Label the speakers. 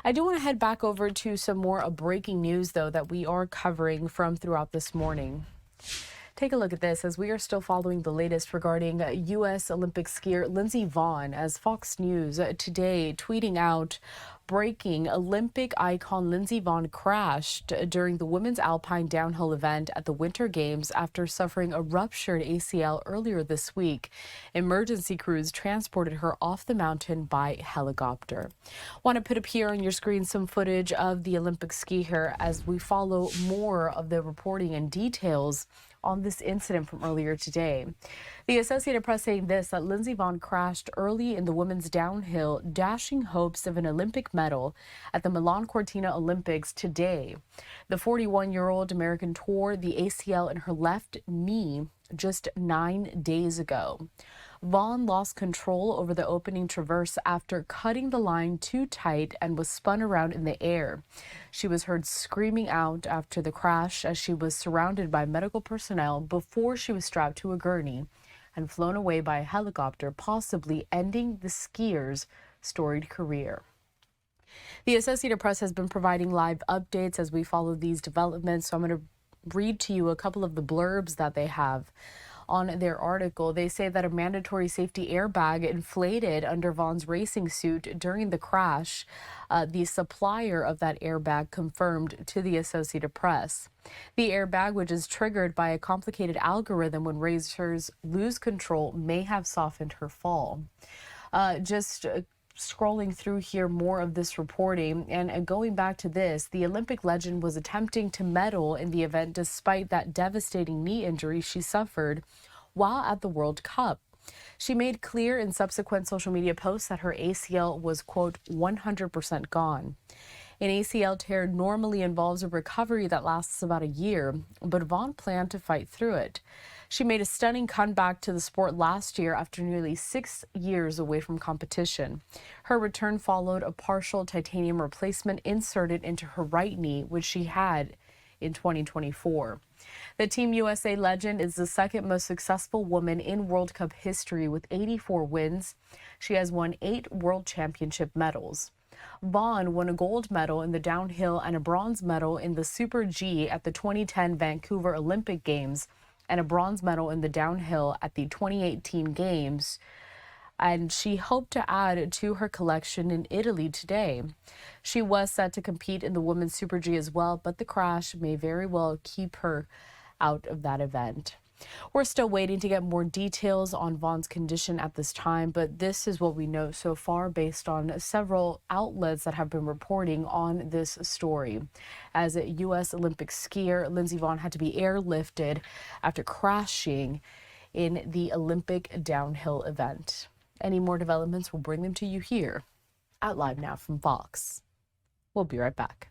Speaker 1: I do want to head back over to some more breaking news, though, that we are covering from throughout this morning. Take a look at this as we are still following the latest regarding U.S. Olympic skier Lindsey Vonn, as Fox News today tweeting out breaking: Olympic icon Lindsey Vonn crashed during the women's alpine downhill event at the Winter Games after suffering a ruptured ACL earlier this week. Emergency crews transported her off the mountain by helicopter. Want to put up here on your screen some footage of the Olympic skier as we follow more of the reporting and details on this incident from earlier today. The Associated Press saying this, that Lindsey Vonn crashed early in the women's downhill, dashing hopes of an Olympic medal at the Milan Cortina Olympics today. The 41-year-old American tore the ACL in her left knee just 9 days ago. Vonn lost control over the opening traverse after cutting the line too tight and was spun around in the air. She was heard screaming out after the crash as she was surrounded by medical personnel before she was strapped to a gurney and flown away by a helicopter, possibly ending the skier's storied career. The Associated Press has been providing live updates as we follow these developments, so I'm going to read to you a couple of the blurbs that they have on their article. They say that a mandatory safety airbag inflated under Vonn's racing suit during the crash. The supplier of that airbag confirmed to the Associated Press. The airbag, which is triggered by a complicated algorithm when racers lose control, may have softened her fall. Scrolling through here, more of this reporting, and going back to this, the Olympic legend was attempting to medal in the event despite that devastating knee injury she suffered while at the World Cup. She made clear in subsequent social media posts that her ACL was, quote, 100% gone. An ACL tear normally involves a recovery that lasts about a year, but Vonn planned to fight through it. She made a stunning comeback to the sport last year after nearly 6 years away from competition. Her return followed a partial titanium replacement inserted into her right knee, which she had in 2024. The Team USA legend is the second most successful woman in World Cup history with 84 wins. She has won 8 World Championship medals. Vonn won a gold medal in the downhill and a bronze medal in the Super G at the 2010 Vancouver Olympic Games and a bronze medal in the downhill at the 2018 Games. And she hoped to add to her collection in Italy today. She was set to compete in the women's Super G as well, but the crash may very well keep her out of that event. We're still waiting to get more details on Vonn's condition at this time, but this is what we know so far based on several outlets that have been reporting on this story. As a U.S. Olympic skier, Lindsey Vonn had to be airlifted after crashing in the Olympic downhill event. Any more developments, we'll bring them to you here at LiveNOW from Fox. We'll be right back.